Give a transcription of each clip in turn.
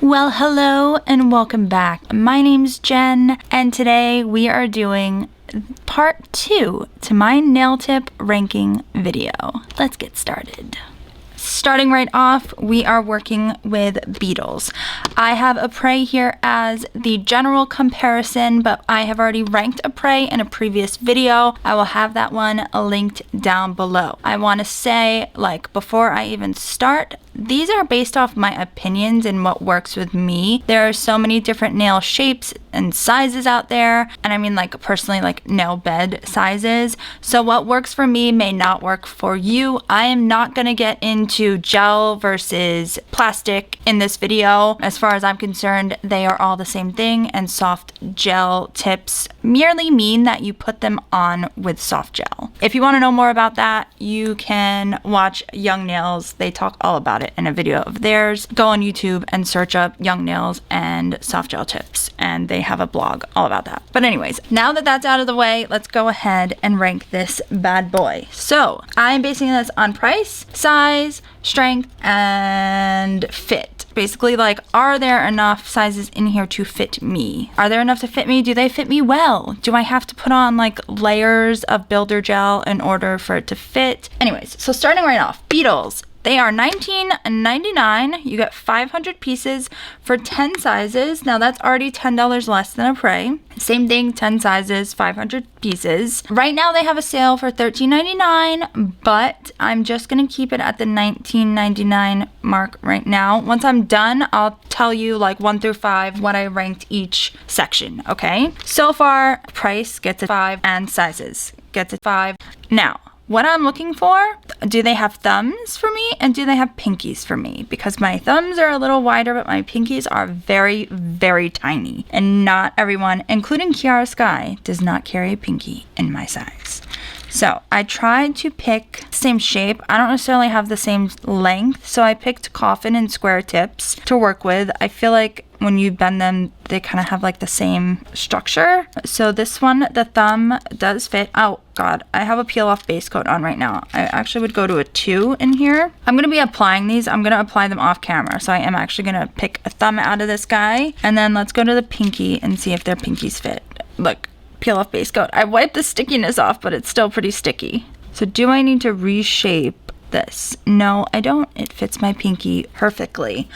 Well, hello and welcome back. My name's Jen, and today we are doing part 2 to my nail tip ranking video. Let's get started. Starting right off, we are working with Beetles. I have a Prey here as the general comparison, but I have already ranked a Prey in a previous video. I will have that one linked down below. I want to say, before I even start, these are based off my opinions and what works with me. There are so many different nail shapes and sizes out there, and I mean personally nail bed sizes. So what works for me may not work for you. I am not going to get into gel versus plastic in this video. As far as I'm concerned, they are all the same thing, and soft gel tips merely mean that you put them on with soft gel. If you want to know more about that, you can watch Young Nails. They talk all about it in a video of theirs. Go on YouTube and search up Young Nails and soft gel tips, and they have a blog all about that. But anyways, now that that's out of the way, let's go ahead and rank this bad boy. So I'm basing this on price, size, strength, and fit. Basically, are there enough sizes in here to fit me? Are there enough to fit me? Do they fit me well? Do I have to put on layers of builder gel in order for it to fit? Anyways, so starting right off, Beetles. They are $19.99. You get 500 pieces for 10 sizes. Now that's already $10 less than a Prey. Same thing, 10 sizes, 500 pieces. Right now they have a sale for $13.99, but I'm just gonna keep it at the $19.99 mark right now. Once I'm done, I'll tell you 1 through 5 what I ranked each section, okay? So far, price gets a 5 and sizes gets a 5. Now, what I'm looking for, do they have thumbs for me and do they have pinkies for me? Because my thumbs are a little wider, but my pinkies are very, very tiny. And not everyone, including Kiara Sky, does not carry a pinky in my size. So I tried to pick the same shape. I don't necessarily have the same length, so I picked coffin and square tips to work with. I feel like when you bend them, they kind of have the same structure. So this one, the thumb does fit. Oh God, I have a peel off base coat on right now. I actually would go to a 2 in here. I'm gonna be applying these. I'm gonna apply them off camera. So I am actually gonna pick a thumb out of this guy. And then let's go to the pinky and see if their pinkies fit. Look, peel off base coat. I wiped the stickiness off, but it's still pretty sticky. So do I need to reshape this? No, I don't. It fits my pinky perfectly.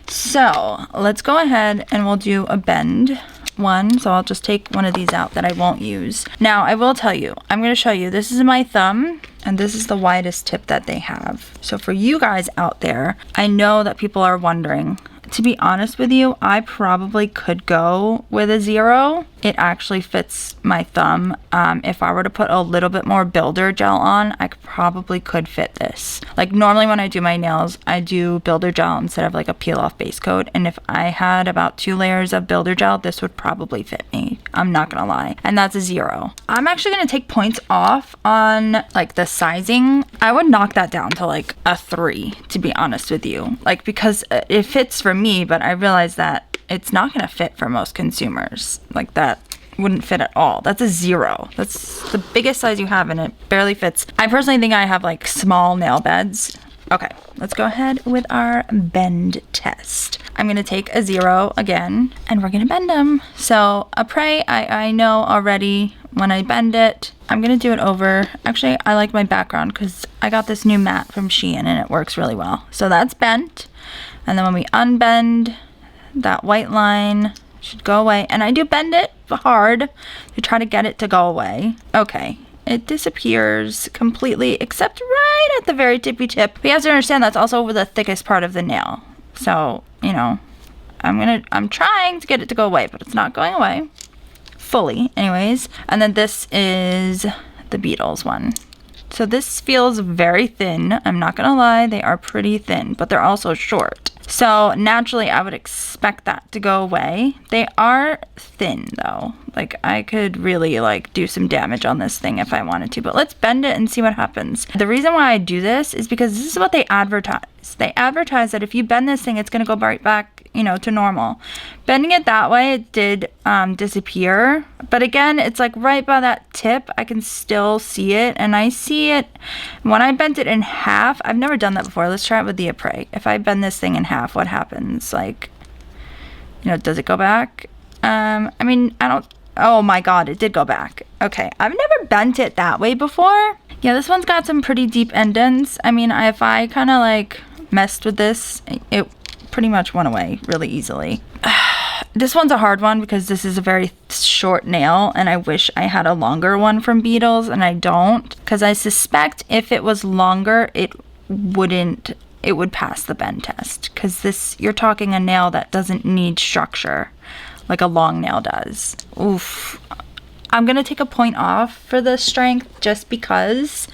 So let's go ahead and we'll do a bend one. So I'll just take one of these out that I won't use. Now I will tell you, I'm going to show you, this is my thumb and this is the widest tip that they have. So for you guys out there, I know that people are wondering. To be honest with you, I probably could go with a 0. It actually fits my thumb. If I were to put a little bit more builder gel on, I probably could fit this. Normally when I do my nails, I do builder gel instead of a peel off base coat. And if I had about 2 layers of builder gel, this would probably fit me. I'm not gonna lie. And that's a 0. I'm actually gonna take points off on the sizing. I would knock that down to a 3, to be honest with you. Because it fits for me, but I realize that it's not going to fit for most consumers. That wouldn't fit at all. That's a 0. That's the biggest size you have and it barely fits. I personally think I have small nail beds. Okay, let's go ahead with our bend test. I'm going to take a 0 again and we're going to bend them. So a Prey, I know already when I bend it, I'm going to do it over. Actually, I like my background because I got this new mat from SHEIN and it works really well. So that's bent. And then when we unbend, that white line should go away. And I do bend it hard to try to get it to go away. Okay, it disappears completely except right at the very tippy tip. But you have to understand that's also the thickest part of the nail. So, I'm trying to get it to go away, but it's not going away fully anyways. And then this is the Beetles one. So this feels very thin. I'm not gonna lie, they are pretty thin, but they're also short. So naturally I would expect that to go away. They are thin though. I could really do some damage on this thing if I wanted to, but let's bend it and see what happens. The reason why I do this is because this is what they advertise. They advertise that if you bend this thing, it's gonna go right back to normal. Bending it that way, it did disappear. But again, it's right by that tip. I can still see it, and I see it when I bent it in half. I've never done that before. Let's try it with the Apres. If I bend this thing in half, what happens? You know, does it go back? I mean, I don't, oh my god, it did go back. Okay, I've never bent it that way before. Yeah, this one's got some pretty deep indents. I mean, if I kind of like messed with this, it pretty much went away really easily. This one's a hard one because this is a very short nail and I wish I had a longer one from Beetles, and I don't, because I suspect if it was longer, it would pass the bend test, because this, you're talking a nail that doesn't need structure like a long nail does. Oof. I'm gonna take a point off for the strength just because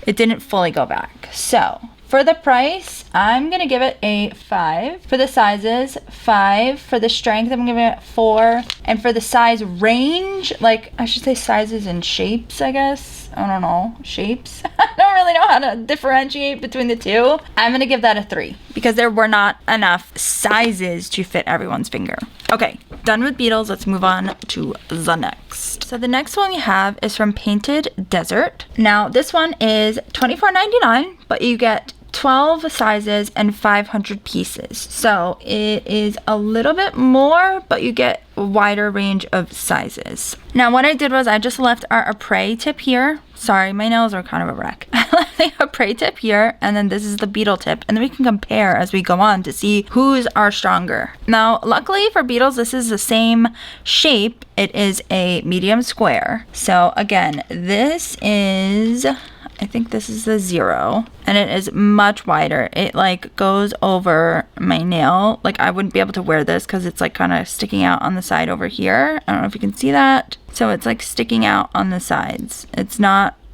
it didn't fully go back. So for the price, I'm gonna give it a 5. For the sizes, 5. For the strength, I'm giving it 4. And for the size range, like I should say sizes and shapes, I guess. I don't know, shapes. I don't really know how to differentiate between the two. I'm gonna give that a 3 because there were not enough sizes to fit everyone's finger. Okay, done with Beetles. Let's move on to the next. So the next one we have is from Painted Desert. Now this one is $24.99, but you get 12 sizes and 500 pieces. So it is a little bit more, but you get a wider range of sizes. Now what I did was I just left our apres tip here. Sorry, my nails are kind of a wreck. I left the apres tip here, and then this is the Beetle tip, and then we can compare as we go on to see who's are stronger. Now luckily for Beetles, this is the same shape. It is a medium square. So again, this is, I think this is the 0, and it is much wider. It like goes over my nail. Like I wouldn't be able to wear this because it's like kind of sticking out on the side over here. I don't know if you can see that. So it's like sticking out on the sides.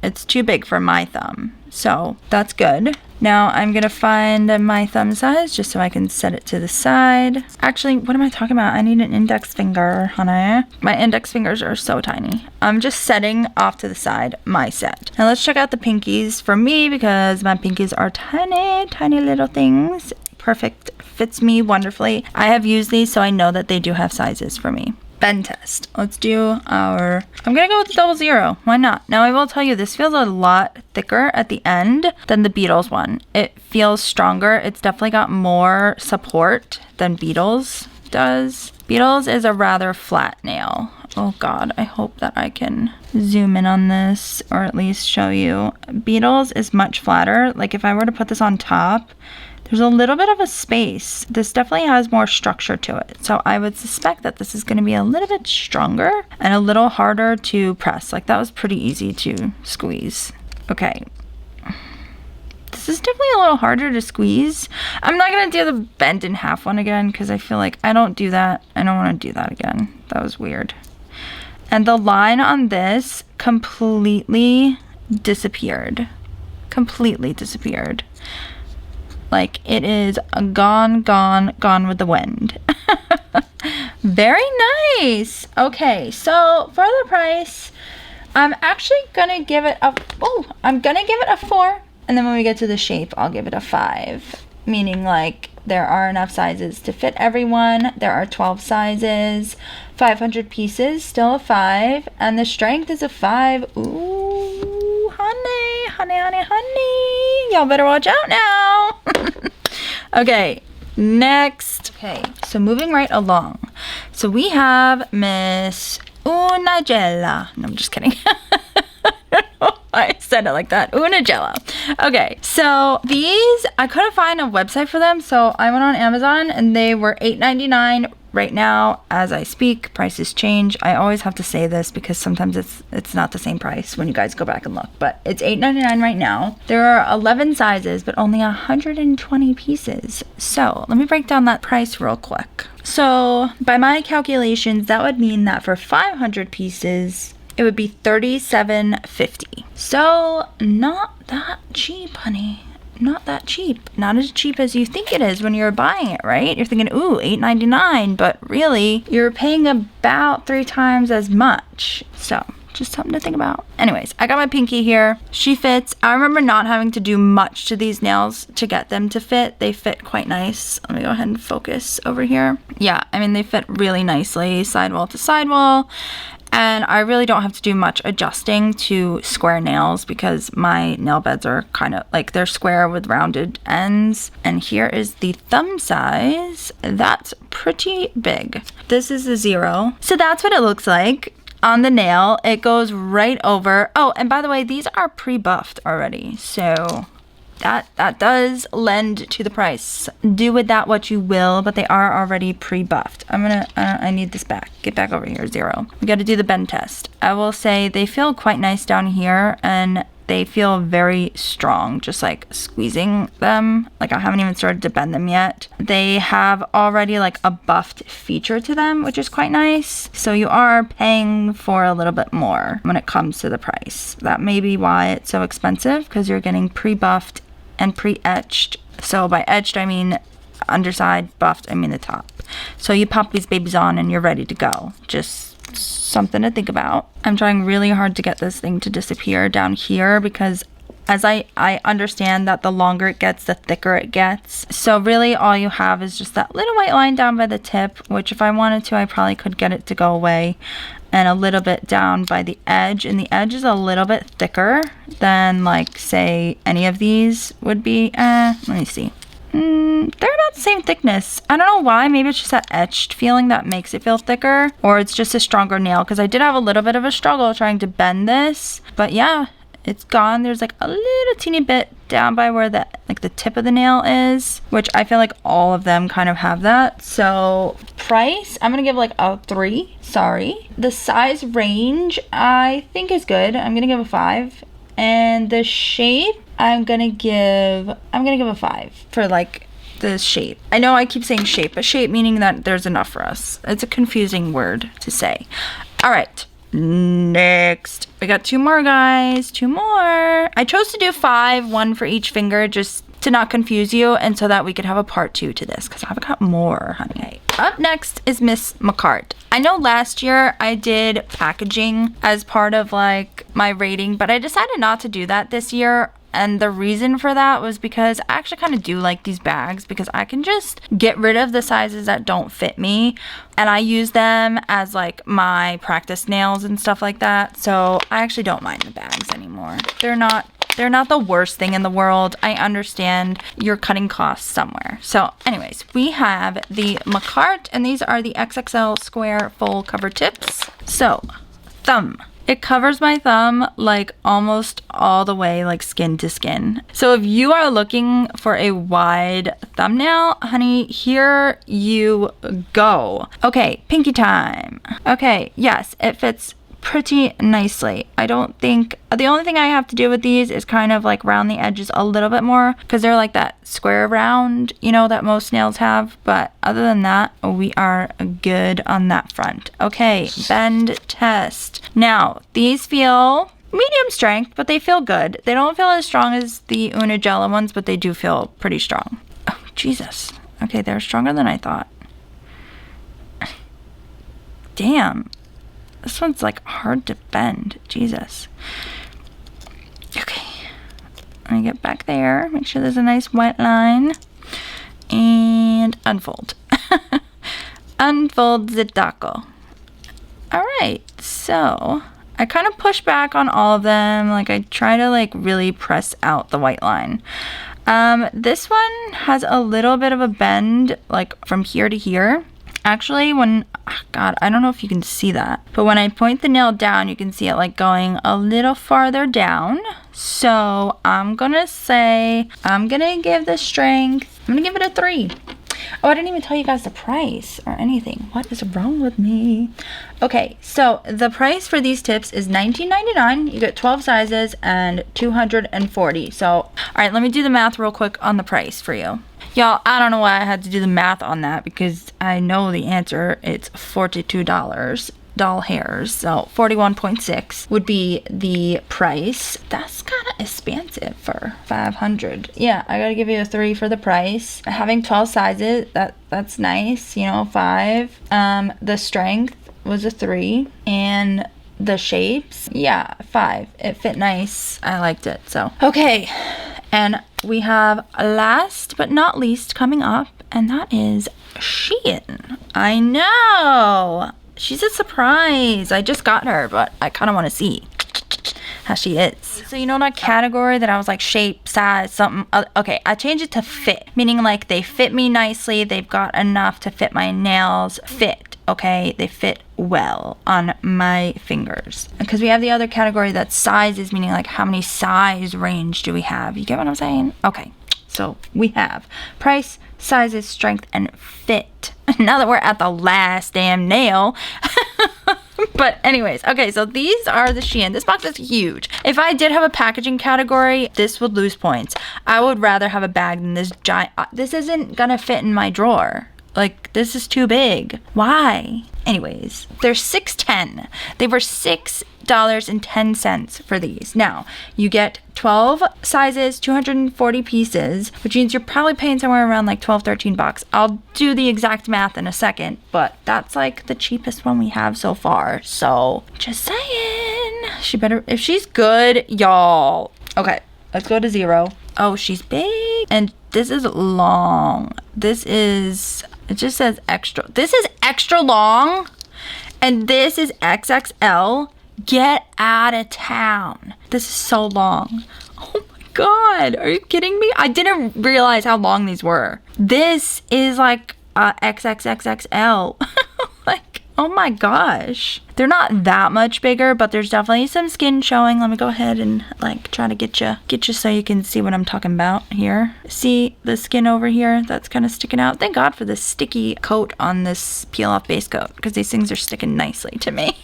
It's too big for my thumb. So that's good. Now I'm gonna find my thumb size just so I can set it to the side. Actually, what am I talking about? I need an index finger, honey. My index fingers are so tiny. I'm just setting off to the side my set. Now let's check out the pinkies for me because my pinkies are tiny, tiny little things. Perfect, fits me wonderfully. I have used these so I know that they do have sizes for me. Bend test. Let's do our, I'm gonna go with the 00. Why not? Now I will tell you, this feels a lot thicker at the end than the Beetles one. It feels stronger. It's definitely got more support than Beetles does. Beetles is a rather flat nail. Oh god, I hope that I can zoom in on this or at least show you. Beetles is much flatter. Like if I were to put this on top, there's a little bit of a space. This definitely has more structure to it. So I would suspect that this is gonna be a little bit stronger and a little harder to press. Like that was pretty easy to squeeze. Okay. This is definitely a little harder to squeeze. I'm not gonna do the bend in half one again because I feel like I don't do that. I don't wanna do that again. That was weird. And the line on this completely disappeared. Completely disappeared. Like it is gone, gone, gone with the wind. Very nice. Okay, so for the price, I'm actually gonna give it a, I'm gonna give it a 4. And then when we get to the shape, I'll give it a 5. Meaning like there are enough sizes to fit everyone. There are 12 sizes, 500 pieces, still a 5. And the strength is a 5. Ooh, honey, honey, honey, honey. Y'all better watch out now. Okay, next. Okay, so moving right along. So we have Miss Una Gella. No, I'm just kidding. I said it like that. Una Gella. Okay, so these, I couldn't find a website for them, so I went on Amazon and they were $8.99 right now as I speak. Prices change. I always have to say this because sometimes it's not the same price when you guys go back and look, but it's $8.99 right now. There are 11 sizes, but only 120 pieces. So let me break down that price real quick. So by my calculations, that would mean that for 500 pieces, it would be $37.50. So not that cheap, honey. Not that cheap. Not as cheap as you think it is when you're buying it, right? You're thinking, ooh, $8.99, but really you're paying about 3 times as much. So just something to think about. Anyways, I got my pinky here. She fits. I remember not having to do much to these nails to get them to fit. They fit quite nice. Let me go ahead and focus over here. Yeah, I mean, they fit really nicely, sidewall to sidewall. And I really don't have to do much adjusting to square nails because my nail beds are kind of like they're square with rounded ends. And here is the thumb size. That's pretty big. This is a 0. So that's what it looks like on the nail. It goes right over. Oh, and by the way, these are pre-buffed already. So that does lend to the price. Do with that what you will, but they are already pre-buffed. I need this back. Get back over here, 0. We got to do the bend test. I will say they feel quite nice down here, and they feel very strong, just like squeezing them. Like I haven't even started to bend them yet. They have already like a buffed feature to them, which is quite nice. So you are paying for a little bit more when it comes to the price. That may be why it's so expensive, because you're getting pre-buffed and pre-etched. So by etched, I mean underside, buffed, I mean the top. So you pop these babies on and you're ready to go. Just something to think about. I'm trying really hard to get this thing to disappear down here, because as I understand that the longer it gets, the thicker it gets. So really all you have is just that little white line down by the tip, which if I wanted to, I probably could get it to go away. And a little bit down by the edge, and the edge is a little bit thicker than like say any of these would be. Let me see. They're about the same thickness. I don't know why. Maybe it's just that etched feeling that makes it feel thicker, or it's just a stronger nail, because I did have a little bit of a struggle trying to bend this, but yeah, it's gone. There's like a little teeny bit down by where the tip of the nail is, which I feel like all of them kind of have that. So price, I'm gonna give like a 3. Sorry. The size range I think is good. I'm gonna give a 5. And the shape, I'm gonna give a 5 for like the shape. I know I keep saying shape, but shape meaning that there's enough for us. It's a confusing word to say. All right. Next, we got 2 more, guys. 2 more. I chose to do 5, 1 for each finger, just to not confuse you, and so that we could have a part 2 to this, because I've got more, honey. Up next is Miss Makartt. I know last year I did packaging as part of like my rating, but I decided not to do that this year. And the reason for that was because I actually kind of do like these bags, because I can just get rid of the sizes that don't fit me, and I use them as like my practice nails and stuff like that. So I actually don't mind the bags anymore. They're not the worst thing in the world. I understand you're cutting costs somewhere. So anyways, we have the Makartt, and these are the XXL square full cover tips. So thumb. It covers my thumb like almost all the way, like skin to skin. So if you are looking for a wide thumbnail, honey, here you go. Okay, pinky time. Okay, yes, it fits pretty nicely. I don't think, the only thing I have to do with these is kind of like round the edges a little bit more, because they're like that square round, you know, that most nails have. But other than that, we are good on that front. Okay, bend test. Now, these feel medium strength, but they feel good. They don't feel as strong as the Gella ones, but they do feel pretty strong. Oh, Jesus. Okay, they're stronger than I thought. Damn. This one's like hard to bend. Jesus. Okay. Let me get back there. Make sure there's a nice white line. And unfold. Unfold the taco. Alright. So, I kind of push back on all of them. Like I try to like really press out the white line. This one has a little bit of a bend like from here to here. Actually, God, I don't know if you can see that, but when I point the nail down, you can see it like going a little farther down. So I'm gonna give the strength, I'm gonna give it a 3. Oh, I didn't even tell you guys the price or anything. What is wrong with me? Okay, so the price for these tips is $19.99. You get 12 sizes and 240. So, all right, let me do the math real quick on the price for you. Y'all, I don't know why I had to do the math on that, because I know the answer. It's $42. Doll hairs, so 41.6 would be the price. That's kind of expensive for 500. Yeah, I gotta give you a 3 for the price. Having 12 sizes, that's nice, you know. 5. The strength was a 3, and the shapes, yeah, 5. It fit nice. I liked it. So okay, and we have last but not least coming up, and that is SHEIN. I know. She's a surprise. I just got her, but I kind of want to see how she is. So you know that category that I was like shape, size, something? Okay, I changed it to fit, meaning like they fit me nicely. They've got enough to fit my nails. Fit, okay? They fit well on my fingers. Because we have the other category that's sizes, meaning like how many size range do we have? You get what I'm saying? Okay, so we have price, sizes, strength, and fit. Now that we're at the last damn nail. But anyways, okay, so these are the SHEIN. This box is huge. If I did have a packaging category, this would lose points. I would rather have a bag than this giant. This isn't gonna fit in my drawer. Like, this is too big. Why? Anyways, they're $6.10. They were $6.10 for these. Now, you get 12 sizes, 240 pieces, which means you're probably paying somewhere around like 12, 13 bucks. I'll do the exact math in a second, but that's like the cheapest one we have so far. So, just saying. She better, if she's good, y'all. Okay, let's go to 0. Oh, she's big. And this is long. This is, it just says extra. This is extra long. And this is XXL. Get out of town. This is so long. Oh my God. Are you kidding me? I didn't realize how long these were. This is like XXXXL. Like, oh my gosh. They're not that much bigger, but there's definitely some skin showing. Let me go ahead and like try to get you so you can see what I'm talking about here. See the skin over here that's kind of sticking out? Thank God for this sticky coat on this peel off base coat, because these things are sticking nicely to me.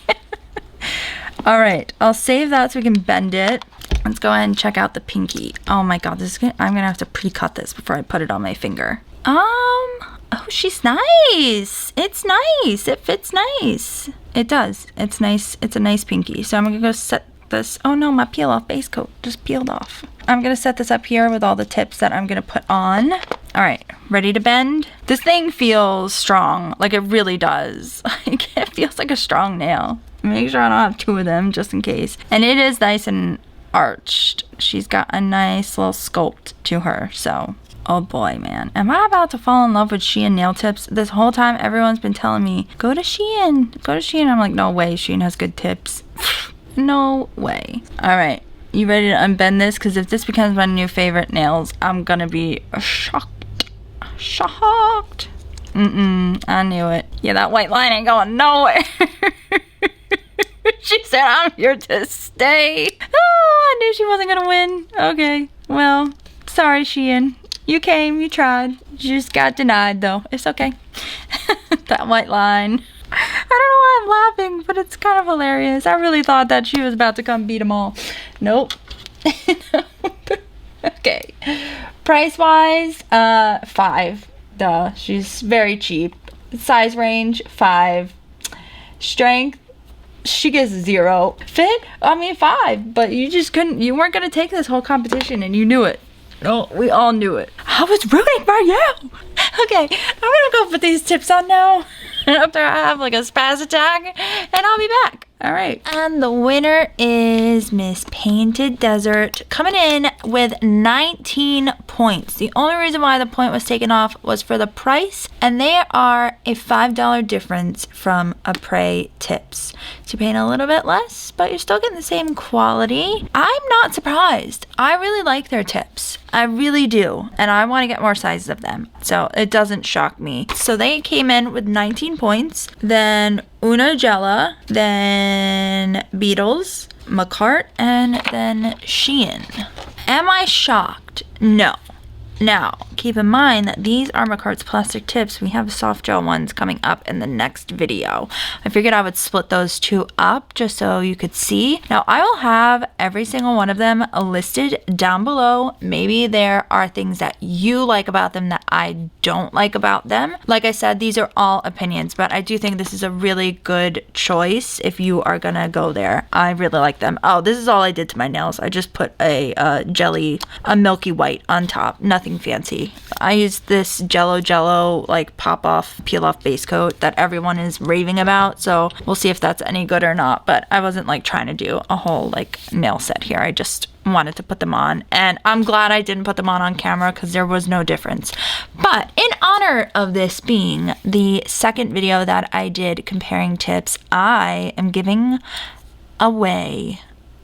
All right, I'll save that so we can bend it. Let's go ahead and check out the pinky. Oh my God, I'm gonna have to pre-cut this before I put it on my finger. Oh, she's nice. It's nice. It fits nice. It does. It's nice. It's a nice pinky. So I'm gonna go set this. Oh no, my peel off base coat just peeled off. I'm gonna set this up here with all the tips that I'm gonna put on. All right, ready to bend? This thing feels strong, like it really does. Like it feels like a strong nail. Make sure I don't have 2 of them just in case. And it is nice and arched. She's got a nice little sculpt to her, so. Oh boy, man. Am I about to fall in love with SHEIN nail tips? This whole time, everyone's been telling me, go to SHEIN, go to SHEIN. I'm like, no way, SHEIN has good tips. No way. All right, you ready to unbend this? Because if this becomes my new favorite nails, I'm gonna be shocked. Shocked. I knew it. Yeah, that white line ain't going nowhere. She said, I'm here to stay. Oh, I knew she wasn't gonna win. Okay, well, sorry, SHEIN. You came, you tried. You just got denied, though. It's okay. That white line. I don't know why I'm laughing, but it's kind of hilarious. I really thought that she was about to come beat them all. Nope. Okay. Price-wise, 5. Duh. She's very cheap. Size range, 5. Strength, she gets 0. Fit, I mean 5. But you just couldn't, you weren't gonna take this whole competition, and you knew it. No, we all knew it. I was rooting for you. Okay, I'm gonna go put these tips on now after I have like a spaz attack, and I'll be back. All right, and the winner is Miss Painted Desert, coming in with 19 points. The only reason why the point was taken off was for the price, and they are a $5 difference from Apres tips. So you're paying a little bit less, but you're still getting the same quality. I'm not surprised. I really like their tips. I really do, and I want to get more sizes of them, so it doesn't shock me. So they came in with 19 points, then Gella, then Beetles, Makartt, and then SHEIN. Am I shocked? No. Now, keep in mind that these are Makartt's plastic tips. We have soft gel ones coming up in the next video. I figured I would split those 2 up just so you could see. Now, I will have every single one of them listed down below. Maybe there are things that you like about them that I don't like about them. Like I said, these are all opinions, but I do think this is a really good choice if you are gonna go there. I really like them. Oh, this is all I did to my nails. I just put a milky white on top. Nothing fancy. I used this Jello like pop off peel off base coat that everyone is raving about, so we'll see if that's any good or not. But I wasn't like trying to do a whole like nail set here. I just wanted to put them on, and I'm glad I didn't put them on camera because there was no difference. But in honor of this being the second video that I did comparing tips, I am giving away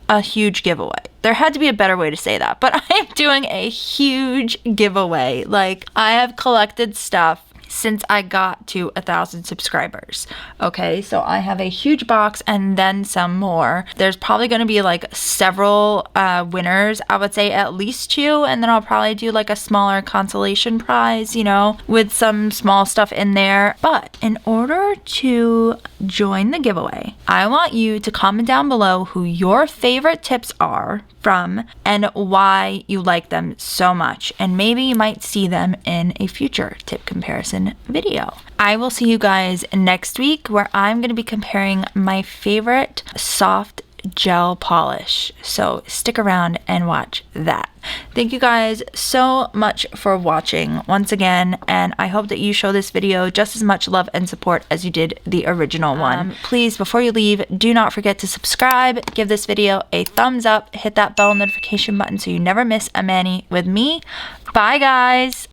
a huge giveaway. There had to be a better way to say that, but I am doing a huge giveaway. Like, I have collected stuff since I got to 1,000 subscribers. Okay, so I have a huge box and then some more. There's probably going to be like several winners. I would say at least 2, and then I'll probably do like a smaller consolation prize, you know, with some small stuff in there. But in order to join the giveaway, I want you to comment down below who your favorite tips are from and why you like them so much, and maybe you might see them in a future tip comparison video. I will see you guys next week, where I'm going to be comparing my favorite soft gel polish, so stick around and watch that. Thank you guys so much for watching once again, and I hope that you show this video just as much love and support as you did the original one. Please, before you leave, do not forget to subscribe, give this video a thumbs up, hit that bell notification button so you never miss a mani with me. Bye guys!